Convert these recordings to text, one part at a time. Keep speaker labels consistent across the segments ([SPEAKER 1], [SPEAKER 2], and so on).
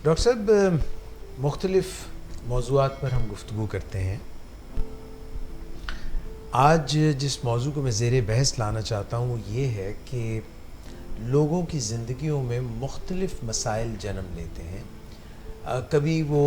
[SPEAKER 1] Doctor صاحب مختلف موضوعات پر ہم گفتگو کرتے ہیں. آج جس موضوع کو میں زیر بحث لانا چاہتا ہوں وہ یہ ہے کہ لوگوں کی زندگیوں میں مختلف مسائل جنم لیتے ہیں. کبھی وہ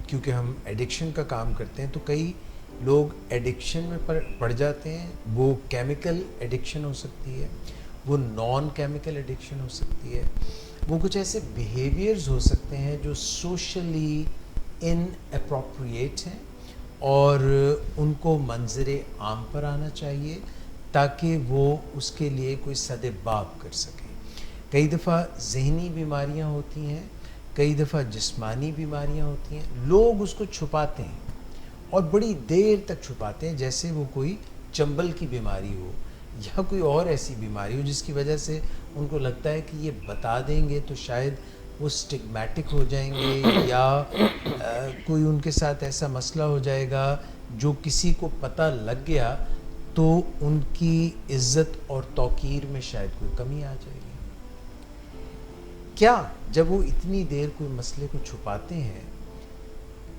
[SPEAKER 1] کیونکہ ہم ایڈکشن کا کام کرتے ہیں تو کئی لوگ ایڈکشن میں پڑ جاتے ہیں. وہ کیمیکل ایڈکشن ہو سکتی ہے, وہ نان کیمیکل ایڈکشن ہو سکتی ہے, وہ کچھ ایسے بیہیویئرز ہو سکتے ہیں جو سوشلی ان اپروپریٹ ہیں اور ان کو منظر عام پر آنا چاہیے تاکہ وہ اس کے لیے کوئی سد باب کر سکیں. کئی دفعہ ذہنی بیماریاں ہوتی ہیں, کئی دفعہ جسمانی بیماریاں ہوتی ہیں. لوگ اس کو چھپاتے ہیں اور بڑی دیر تک چھپاتے ہیں, جیسے وہ کوئی چنبل کی بیماری ہو یا کوئی اور ایسی بیماری ہو جس کی وجہ سے ان کو لگتا ہے کہ یہ بتا دیں گے تو شاید وہ سٹگمیٹک ہو جائیں گے یا کوئی ان کے ساتھ ایسا مسئلہ ہو جائے گا جو کسی کو پتہ لگ گیا تو ان کی عزت اور توقیر میں شاید کوئی کمی آ جائے گی. کیا جب وہ اتنی دیر کوئی مسئلے کو چھپاتے ہیں,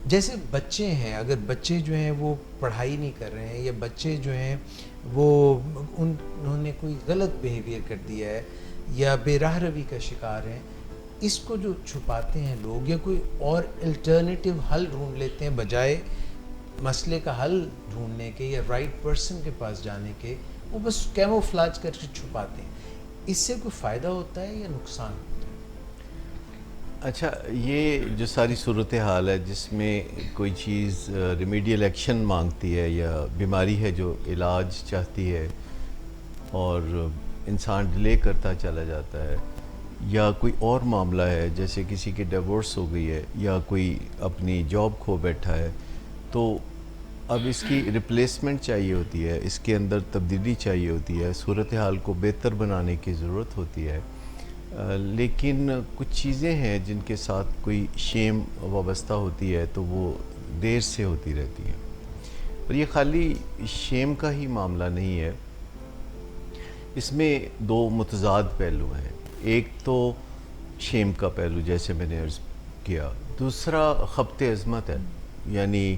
[SPEAKER 1] جیسے بچے ہیں, اگر بچے جو ہیں وہ پڑھائی نہیں کر رہے ہیں یا بچے جو ہیں وہ انہوں نے کوئی غلط بیہیویئر کر دیا ہے یا بے راہ روی کا شکار ہیں, اس کو جو چھپاتے ہیں لوگ یا کوئی اور الٹرنیٹیو حل ڈھونڈ لیتے ہیں بجائے مسئلے کا حل ڈھونڈنے کے یا رائٹ پرسن کے پاس جانے کے, وہ بس کیموفلاج کر کے چھپاتے ہیں. اس سے کوئی فائدہ ہوتا ہے یا نقصان ہوتا ہے؟
[SPEAKER 2] اچھا, یہ جو ساری صورتحال ہے جس میں کوئی چیز ریمیڈیل ایکشن مانگتی ہے یا بیماری ہے جو علاج چاہتی ہے اور انسان ڈیلے کرتا چلا جاتا ہے, یا کوئی اور معاملہ ہے جیسے کسی کی ڈیورس ہو گئی ہے یا کوئی اپنی جاب کھو بیٹھا ہے, تو اب اس کی ریپلیسمنٹ چاہیے ہوتی ہے, اس کے اندر تبدیلی چاہیے ہوتی ہے, صورتحال کو بہتر بنانے کی ضرورت ہوتی ہے. لیکن کچھ چیزیں ہیں جن کے ساتھ کوئی شیم وابستہ ہوتی ہے تو وہ دیر سے ہوتی رہتی ہیں. اور یہ خالی شیم کا ہی معاملہ نہیں ہے, اس میں دو متضاد پہلو ہیں. ایک تو شیم کا پہلو جیسے میں نے عرض کیا, دوسرا خبط عظمت ہے. یعنی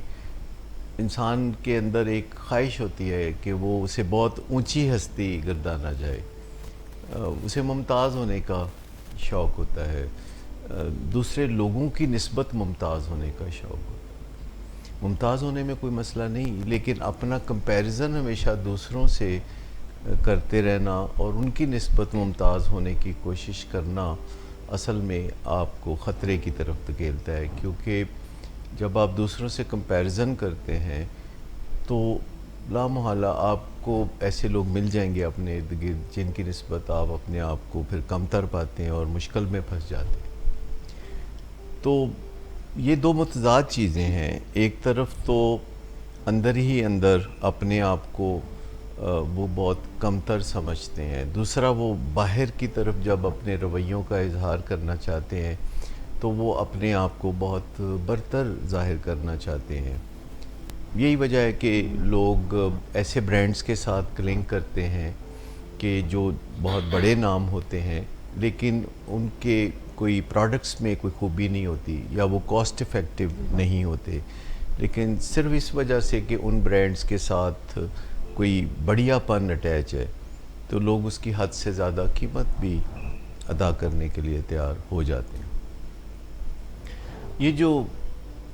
[SPEAKER 2] انسان کے اندر ایک خواہش ہوتی ہے کہ وہ اسے بہت اونچی ہستی گردانا جائے, اسے ممتاز ہونے کا شوق ہوتا ہے, دوسرے لوگوں کی نسبت ممتاز ہونے کا شوق ہوتا ہے. ممتاز ہونے میں کوئی مسئلہ نہیں, لیکن اپنا کمپیریزن ہمیشہ دوسروں سے کرتے رہنا اور ان کی نسبت ممتاز ہونے کی کوشش کرنا اصل میں آپ کو خطرے کی طرف دھکیلتا ہے. کیونکہ جب آپ دوسروں سے کمپیریزن کرتے ہیں تو لا محالہ آپ کو ایسے لوگ مل جائیں گے اپنے ارد گرد جن کی نسبت آپ اپنے آپ کو پھر کمتر پاتے ہیں اور مشکل میں پھنس جاتے ہیں. تو یہ دو متضاد چیزیں ہیں. ایک طرف تو اندر ہی اندر اپنے آپ کو وہ بہت کمتر سمجھتے ہیں, دوسرا وہ باہر کی طرف جب اپنے رویوں کا اظہار کرنا چاہتے ہیں تو وہ اپنے آپ کو بہت برتر ظاہر کرنا چاہتے ہیں. یہی وجہ ہے کہ لوگ ایسے برانڈز کے ساتھ کلنگ کرتے ہیں کہ جو بہت بڑے نام ہوتے ہیں لیکن ان کے کوئی پروڈکٹس میں کوئی خوبی نہیں ہوتی یا وہ کاسٹ افیکٹو نہیں ہوتے, لیکن صرف اس وجہ سے کہ ان برانڈز کے ساتھ کوئی بڑھیا پن اٹیچ ہے تو لوگ اس کی حد سے زیادہ قیمت بھی ادا کرنے کے لیے تیار ہو جاتے ہیں. یہ جو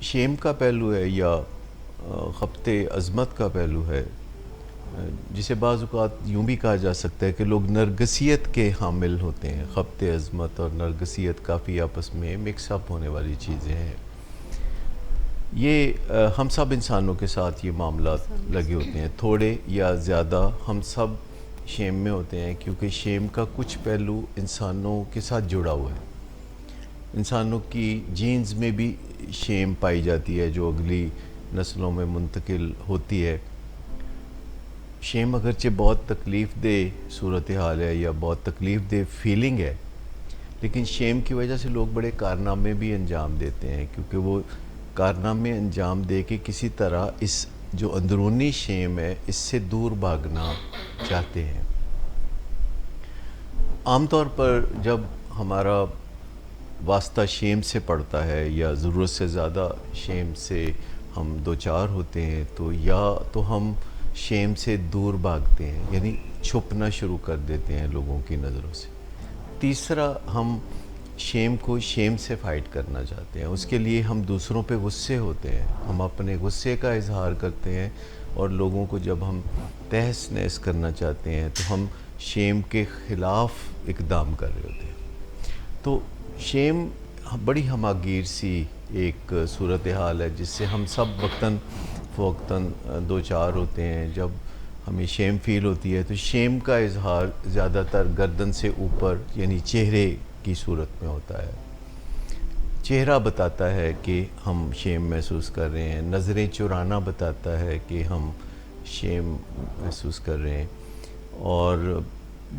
[SPEAKER 2] شیم کا پہلو ہے یا خبط عظمت کا پہلو ہے, جسے بعض اوقات یوں بھی کہا جا سکتا ہے کہ لوگ نرگسیت کے حامل ہوتے ہیں. خبط عظمت اور نرگسیت کافی آپس میں مکس اپ ہونے والی چیزیں ہیں. یہ ہم سب انسانوں کے ساتھ یہ معاملات لگے ہوتے ہیں, تھوڑے یا زیادہ ہم سب شیم میں ہوتے ہیں, کیونکہ شیم کا کچھ پہلو انسانوں کے ساتھ جڑا ہوا ہے. انسانوں کی جینز میں بھی شیم پائی جاتی ہے جو اگلی نسلوں میں منتقل ہوتی ہے. شیم اگرچہ بہت تکلیف دہ صورتحال ہے یا بہت تکلیف دہ فیلنگ ہے, لیکن شیم کی وجہ سے لوگ بڑے کارنامے بھی انجام دیتے ہیں, کیونکہ وہ کارنامے انجام دے کے کسی طرح اس جو اندرونی شیم ہے اس سے دور بھاگنا چاہتے ہیں. عام طور پر جب ہمارا واسطہ شیم سے پڑتا ہے یا ضرورت سے زیادہ شیم سے ہم دو چار ہوتے ہیں، تو یا تو ہم شیم سے دور بھاگتے ہیں، یعنی چھپنا شروع کر دیتے ہیں لوگوں کی نظروں سے۔ تیسرا، ہم شیم کو شیم سے فائٹ کرنا چاہتے ہیں، اس کے لیے ہم دوسروں پہ غصے ہوتے ہیں، ہم اپنے غصے کا اظہار کرتے ہیں، اور لوگوں کو جب ہم تہس نہس کرنا چاہتے ہیں تو ہم شیم کے خلاف اقدام کر رہے ہوتے ہیں۔ تو شیم بڑی ہماگیر سی ایک صورتحال ہے جس سے ہم سب وقتاً فوقتاً دو چار ہوتے ہیں۔ جب ہمیں شیم فیل ہوتی ہے تو شیم کا اظہار زیادہ تر گردن سے اوپر یعنی چہرے کی صورت میں ہوتا ہے۔ چہرہ بتاتا ہے کہ ہم شیم محسوس کر رہے ہیں، نظریں چرانا بتاتا ہے کہ ہم شیم محسوس کر رہے ہیں، اور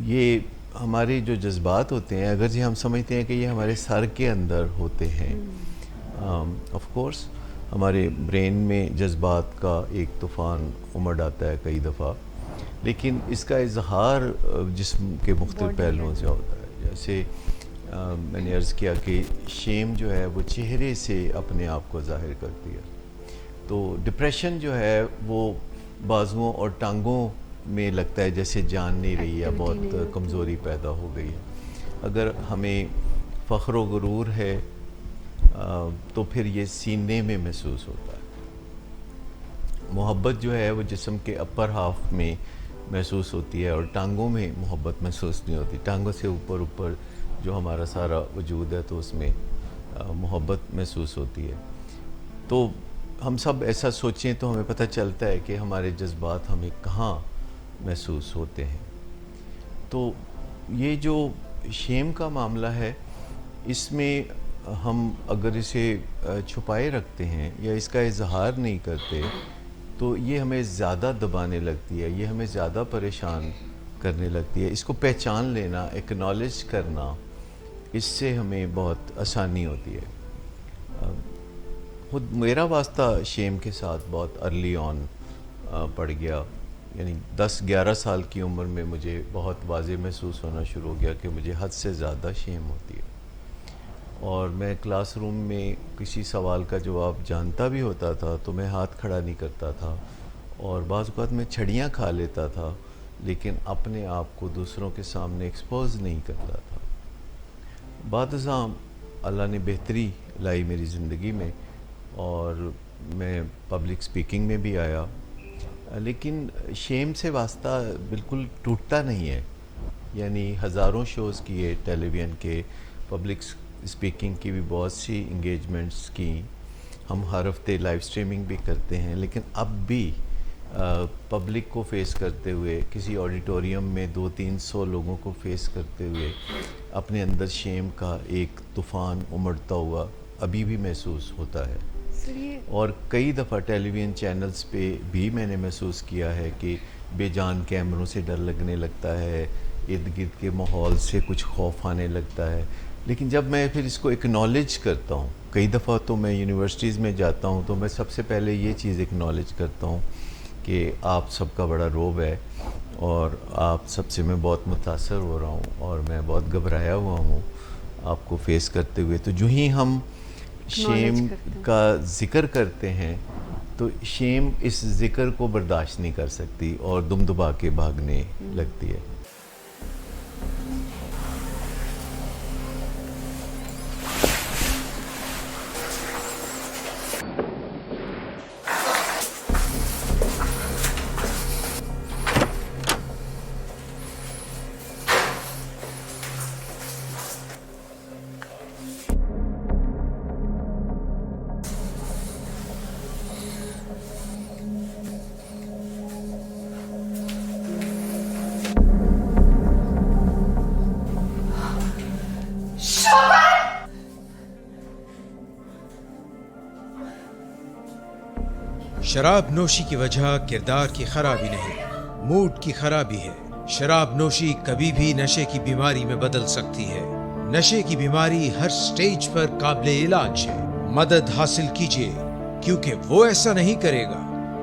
[SPEAKER 2] یہ ہمارے جو جذبات ہوتے ہیں اگرچہ ہم سمجھتے ہیں کہ یہ ہمارے سر کے اندر ہوتے ہیں، آف کورس ہمارے برین میں جذبات کا ایک طوفان امڑ آتا ہے کئی دفعہ، لیکن اس کا اظہار جسم کے مختلف پہلوؤں سے ہوتا ہے۔ جیسے میں نے عرض کیا کہ شیم جو ہے وہ چہرے سے اپنے آپ کو ظاہر کرتی ہے، تو ڈپریشن جو ہے وہ بازوؤں اور ٹانگوں میں لگتا ہے جیسے جان نہیں رہی ہے، بہت کمزوری پیدا ہو گئی ہے۔ اگر ہمیں فخر و غرور ہے تو پھر یہ سینے میں محسوس ہوتا ہے۔ محبت جو ہے وہ جسم کے اپر ہاف میں محسوس ہوتی ہے، اور ٹانگوں میں محبت محسوس نہیں ہوتی۔ ٹانگوں سے اوپر جو ہمارا سارا وجود ہے تو اس میں محبت محسوس ہوتی ہے۔ تو ہم سب ایسا سوچیں تو ہمیں پتہ چلتا ہے کہ ہمارے جذبات ہمیں کہاں محسوس ہوتے ہیں۔ تو یہ جو شیم کا معاملہ ہے، اس میں ہم اگر اسے چھپائے رکھتے ہیں یا اس کا اظہار نہیں کرتے تو یہ ہمیں زیادہ دبانے لگتی ہے، یہ ہمیں زیادہ پریشان کرنے لگتی ہے۔ اس کو پہچان لینا، ایکنالج کرنا، اس سے ہمیں بہت آسانی ہوتی ہے۔ خود میرا واسطہ شیم کے ساتھ بہت ارلی آن پڑ گیا، یعنی 10-11 سال کی عمر میں مجھے بہت واضح محسوس ہونا شروع ہو گیا کہ مجھے حد سے زیادہ شیم ہوتی ہے، اور میں کلاس روم میں کسی سوال کا جواب جانتا بھی ہوتا تھا تو میں ہاتھ کھڑا نہیں کرتا تھا، اور بعض اوقات میں چھڑیاں کھا لیتا تھا، لیکن اپنے آپ کو دوسروں کے سامنے ایکسپوز نہیں کرتا تھا۔ بعد ازاں اللہ نے بہتری لائی میری زندگی میں، اور میں پبلک سپیکنگ میں بھی آیا، لیکن شیم سے واسطہ بالکل ٹوٹتا نہیں ہے۔ یعنی ہزاروں شوز کیے ٹیلی ویژن کے، پبلک سپیکنگ کی بھی بہت سی انگیجمنٹس کی، ہم ہر ہفتے لائیو سٹریمنگ بھی کرتے ہیں، لیکن اب بھی پبلک کو فیس کرتے ہوئے، کسی آڈیٹوریم میں 200-300 لوگوں کو فیس کرتے ہوئے اپنے اندر شیم کا ایک طوفان امڑتا ہوا ابھی بھی محسوس ہوتا ہے۔ اور کئی دفعہ ٹیلی ویژن چینلز پہ بھی میں نے محسوس کیا ہے کہ بے جان کیمروں سے ڈر لگنے لگتا ہے، ارد گرد کے ماحول سے کچھ خوف آنے لگتا ہے، لیکن جب میں پھر اس کو اکنالج کرتا ہوں، کئی دفعہ تو میں یونیورسٹیز میں جاتا ہوں تو میں سب سے پہلے یہ چیز اکنالج کرتا ہوں کہ آپ سب کا بڑا روب ہے، اور آپ سب سے میں بہت متاثر ہو رہا ہوں، اور میں بہت گھبرایا ہوا ہوں آپ کو فیس کرتے ہوئے۔ تو جو ہی ہم شیم کا ذکر کرتے ہیں تو شیم اس ذکر کو برداشت نہیں کر سکتی اور دم دبا کے بھاگنے لگتی ہے۔
[SPEAKER 1] شراب نوشی کی وجہ کردار کی خرابی نہیں، موڈ کی خرابی ہے۔ شراب نوشی کبھی بھی نشے کی بیماری میں بدل سکتی ہے۔ نشے کی بیماری ہر سٹیج پر قابل علاج ہے۔ مدد حاصل کیجیے، کیونکہ وہ ایسا نہیں کرے گا۔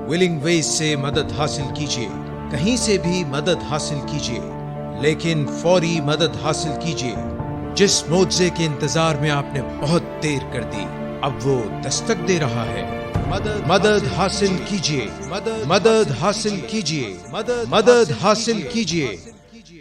[SPEAKER 1] ولنگ ویز سے مدد حاصل کیجیے، کہیں سے بھی مدد حاصل کیجیے، لیکن فوری مدد حاصل کیجیے۔ جس معجزے کے انتظار میں آپ نے بہت دیر کر دی، اب وہ دستک دے رہا ہے۔ مدد حاصل کیجئے، مدد حاصل کیجئے، مدد حاصل کیجئے۔